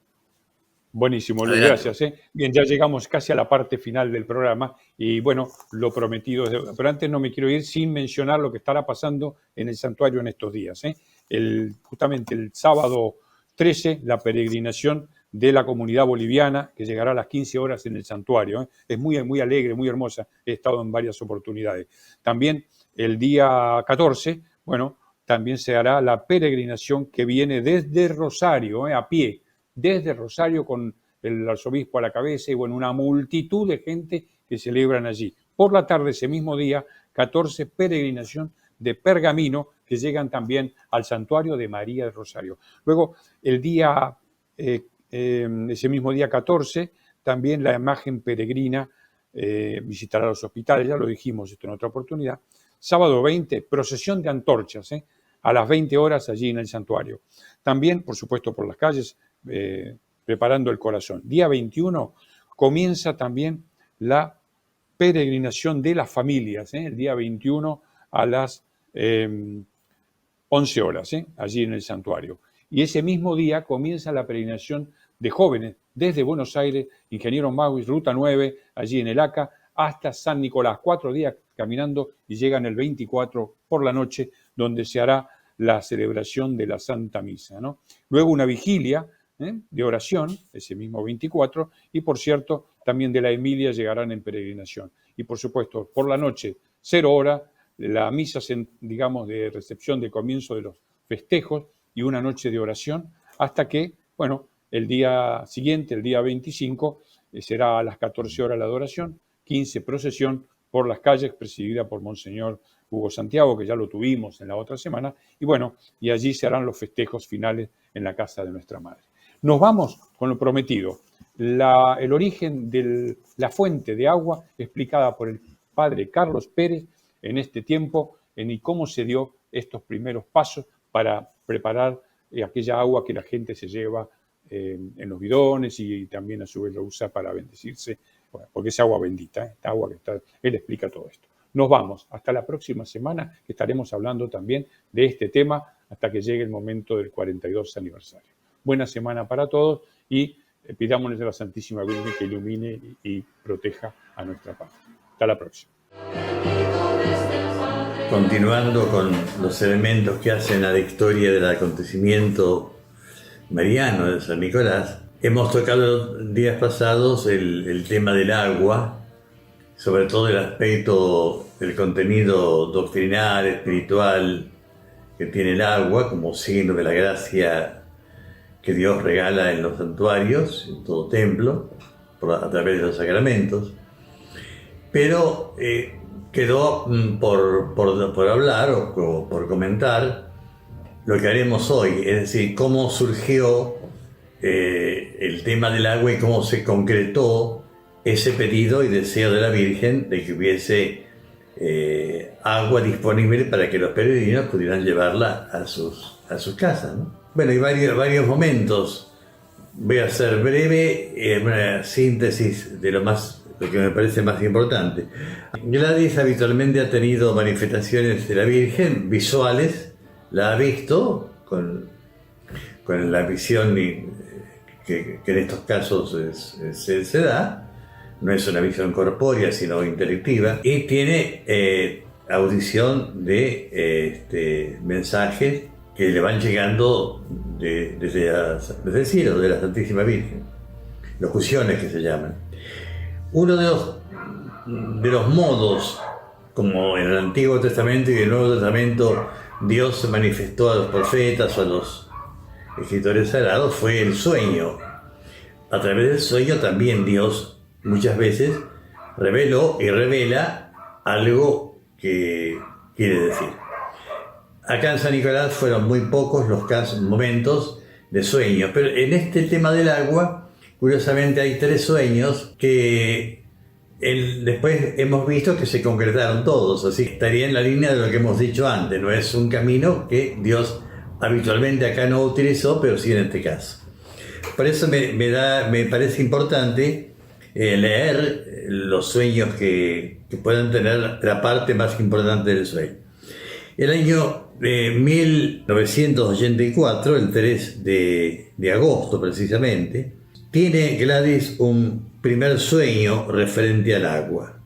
Speaker 2: Buenísimo, Luis, gracias. Bien, ya llegamos casi a la parte final del programa y bueno, lo prometido es deuda. Pero antes no me quiero ir sin mencionar lo que estará pasando en el santuario en estos días. Justamente el sábado 13, la peregrinación de la comunidad boliviana que llegará a las 15 horas en el santuario. Es muy, muy alegre, muy hermosa. He estado en varias oportunidades. También el día 14, bueno, también se hará la peregrinación que viene desde Rosario, a pie, desde Rosario con el arzobispo a la cabeza y bueno, una multitud de gente que celebran allí. Por la tarde, ese mismo día, 14, peregrinación de Pergamino, que llegan también al santuario de María del Rosario. Luego, ese mismo día 14, también la imagen peregrina visitará los hospitales, ya lo dijimos esto en otra oportunidad. Sábado 20, procesión de antorchas, a las 20 horas allí en el santuario. También, por supuesto, por las calles, preparando el corazón. Día 21 comienza también la peregrinación de las familias, el día 21 a las 11 horas, allí en el santuario. Y ese mismo día comienza la peregrinación de jóvenes desde Buenos Aires, Ingeniero Maguis, Ruta 9, allí en el ACA, hasta San Nicolás. 4 días caminando y llegan el 24 por la noche, donde se hará la celebración de la Santa Misa, ¿no? Luego una vigilia de oración, ese mismo 24, y por cierto, también de la Emilia llegarán en peregrinación. Y por supuesto, por la noche, 0 hora, la misa, digamos, de recepción de comienzo de los festejos y una noche de oración, hasta que, bueno, el día siguiente, el día 25, será a las 14 horas la adoración, 15 procesión por las calles, presidida por Monseñor Hugo Santiago, que ya lo tuvimos en la otra semana, y bueno, y allí se harán los festejos finales en la casa de nuestra Madre. Nos vamos con lo prometido, el origen de la fuente de agua explicada por el padre Carlos Pérez en este tiempo, y cómo se dio estos primeros pasos para preparar aquella agua que la gente se lleva en los bidones y también a su vez lo usa para bendecirse, porque es agua bendita, esta agua que está, él explica todo esto. Nos vamos, hasta la próxima semana, que estaremos hablando también de este tema hasta que llegue el momento del 42 aniversario. Buena semana para todos y pidámosle a la Santísima Virgen que ilumine y proteja a nuestra patria. Hasta la próxima.
Speaker 19: Continuando con los elementos que hacen a la historia del acontecimiento mariano de San Nicolás, Hemos tocado días pasados el tema del agua, sobre todo el aspecto del contenido doctrinal, espiritual que tiene el agua como signo de la gracia que Dios regala en los santuarios, en todo templo, a través de los sacramentos. Pero quedó por hablar o por comentar lo que haremos hoy, es decir, cómo surgió el tema del agua y cómo se concretó ese pedido y deseo de la Virgen de que hubiese agua disponible para que los peregrinos pudieran llevarla a sus casas, ¿no? Bueno, hay varios momentos. Voy a ser breve, una síntesis de lo que me parece más importante. Gladys habitualmente ha tenido manifestaciones de la Virgen visuales, la ha visto con la visión que en estos casos se da. No es una visión corpórea, sino intelectiva, y tiene audición de mensajes que le van llegando desde el cielo, de la Santísima Virgen, locuciones que se llaman. Uno de los modos, como en el Antiguo Testamento y en el Nuevo Testamento Dios se manifestó a los profetas o a los escritores sagrados, fue el sueño. A través del sueño también Dios muchas veces reveló y revela algo que quiere decir. Acá en San Nicolás fueron muy pocos los momentos de sueños, pero en este tema del agua, curiosamente hay 3 sueños que después hemos visto que se concretaron todos, así que estaría en la línea de lo que hemos dicho antes. No es un camino que Dios habitualmente acá no utilizó, pero sí en este caso. Por eso me parece importante leer los sueños que puedan tener la parte más importante del sueño. El año 1984, el 3 de agosto precisamente, tiene Gladys un primer sueño referente al agua.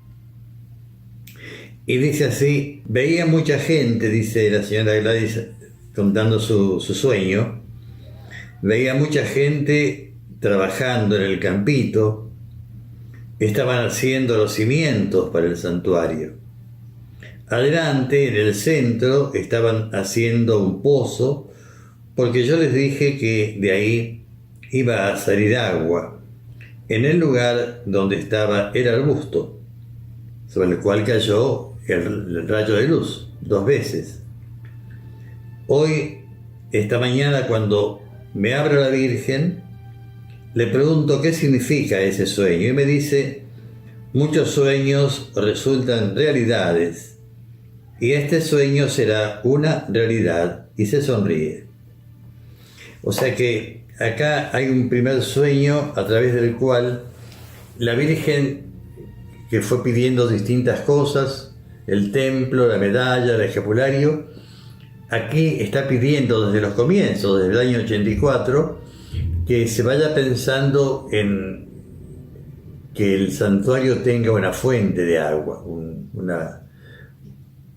Speaker 19: Y dice así: veía mucha gente, dice la señora Gladys contando su sueño, veía mucha gente trabajando en el campito. Estaban haciendo los cimientos para el santuario. Adelante, en el centro, estaban haciendo un pozo, porque yo les dije que de ahí iba a salir agua, en el lugar donde estaba el arbusto, sobre el cual cayó el rayo de luz 2 veces. Hoy, esta mañana, cuando me abra la Virgen, le pregunto qué significa ese sueño y me dice: muchos sueños resultan realidades y este sueño será una realidad, y se sonríe. O sea que acá hay un primer sueño a través del cual la Virgen, que fue pidiendo distintas cosas, el templo, la medalla, el escapulario, aquí está pidiendo desde los comienzos, desde el año 84, que se vaya pensando en que el santuario tenga una fuente de agua,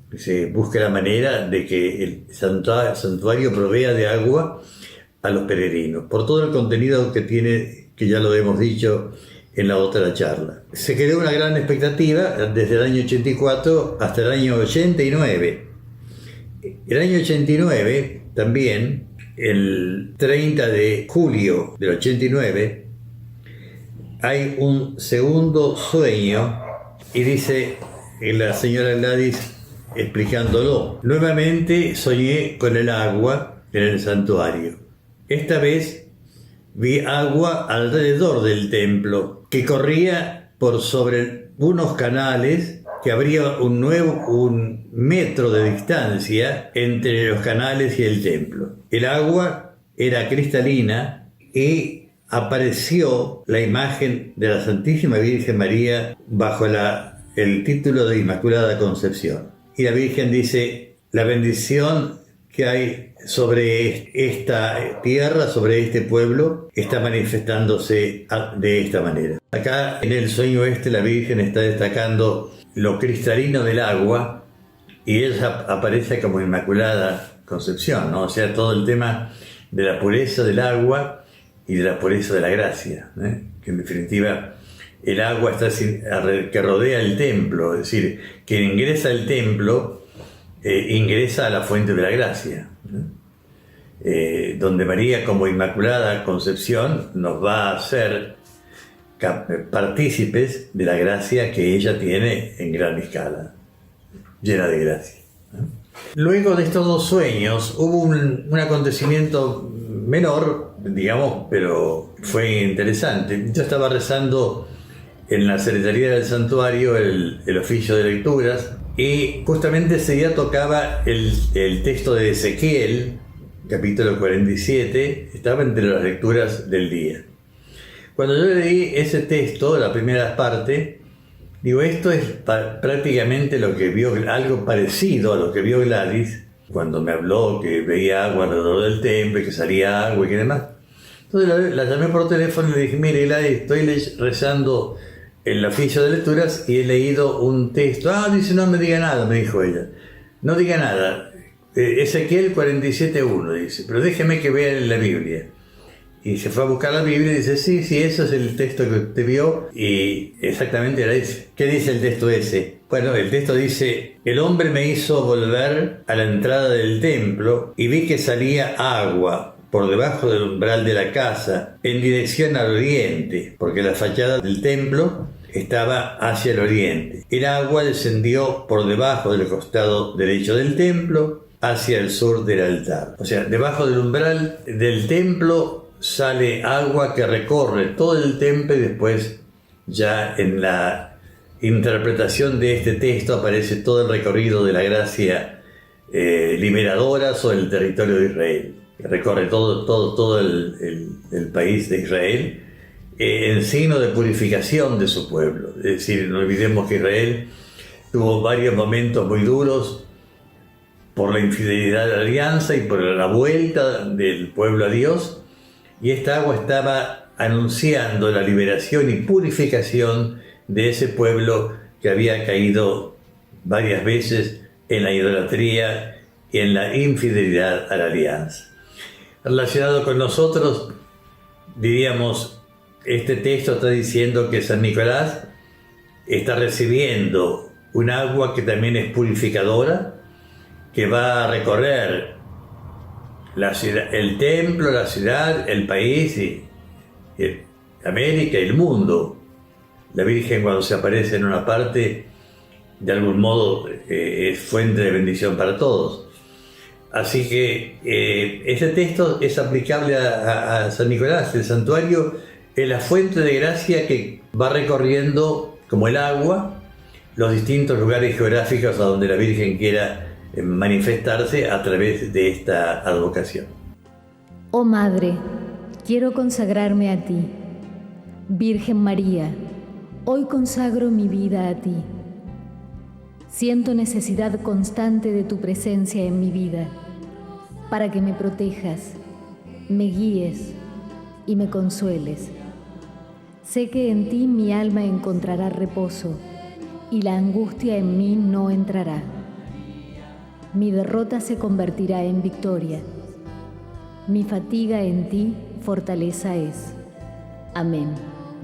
Speaker 19: que se busque la manera de que el santuario provea de agua a los peregrinos, por todo el contenido que tiene, que ya lo hemos dicho en la otra charla. Se creó una gran expectativa desde el año 84 hasta el año 89. El año 89 también, el 30 de julio del 89, hay un segundo sueño y dice la señora Gladys explicándolo: nuevamente soñé con el agua en el santuario. Esta vez vi agua alrededor del templo que corría por sobre unos canales, que habría un metro de distancia entre los canales y el templo. El agua era cristalina y apareció la imagen de la Santísima Virgen María bajo el título de Inmaculada Concepción. Y la Virgen dice: la bendición que hay sobre esta tierra, sobre este pueblo, está manifestándose de esta manera. Acá en el sueño la Virgen está destacando lo cristalino del agua y ella aparece como Inmaculada Concepción, ¿no? O sea, todo el tema de la pureza del agua y de la pureza de la gracia, que en definitiva el agua que rodea el templo, es decir, quien ingresa al templo ingresa a la fuente de la gracia, donde María como Inmaculada Concepción nos va a hacer partícipes de la gracia que ella tiene en gran escala, llena de gracia. Luego de estos dos sueños hubo un acontecimiento menor, digamos, pero fue interesante. Yo estaba rezando en la secretaría del santuario el oficio de lecturas y justamente ese día tocaba el texto de Ezequiel, capítulo 47, estaba entre las lecturas del día. Cuando yo leí ese texto, la primera parte, digo, esto es prácticamente lo que vio, algo parecido a lo que vio Gladys cuando me habló que veía agua alrededor del templo, que salía agua y que demás. Entonces la llamé por teléfono y le dije, mire Gladys, estoy rezando el oficio de lecturas y he leído un texto. Dice, no me diga nada, me dijo ella. No diga nada. Ezequiel 47:1 dice, pero déjeme que vea en la Biblia. Y se fue a buscar la Biblia y dice, sí, eso es el texto que usted vio. Y exactamente era ese. ¿Qué dice el texto ese? Bueno, el texto dice, el hombre me hizo volver a la entrada del templo y vi que salía agua por debajo del umbral de la casa en dirección al oriente, porque la fachada del templo estaba hacia el oriente. El agua descendió por debajo del costado derecho del templo hacia el sur del altar. O sea, debajo del umbral del templo sale agua que recorre todo el templo y después ya en la interpretación de este texto aparece todo el recorrido de la gracia liberadora sobre el territorio de Israel, que recorre todo el país de Israel en signo de purificación de su pueblo. Es decir, no olvidemos que Israel tuvo varios momentos muy duros por la infidelidad de la alianza y por la vuelta del pueblo a Dios, y esta agua estaba anunciando la liberación y purificación de ese pueblo que había caído varias veces en la idolatría y en la infidelidad a la alianza. Relacionado con nosotros, diríamos, este texto está diciendo que San Nicolás está recibiendo un agua que también es purificadora, que va a recorrer la ciudad, el templo, la ciudad, el país y América y el mundo. La Virgen, cuando se aparece en una parte, de algún modo es fuente de bendición para todos. Así que este texto es aplicable a San Nicolás. El santuario es la fuente de gracia que va recorriendo, como el agua, los distintos lugares geográficos a donde la Virgen quiera manifestarse a través de esta advocación.
Speaker 20: Oh Madre, quiero consagrarme a ti. Virgen María, hoy consagro mi vida a ti. Siento necesidad constante de tu presencia en mi vida, para que me protejas, me guíes y me consueles. Sé que en ti mi alma encontrará reposo y la angustia en mí no entrará. Mi derrota se convertirá en victoria. Mi fatiga en ti fortaleza es. Amén.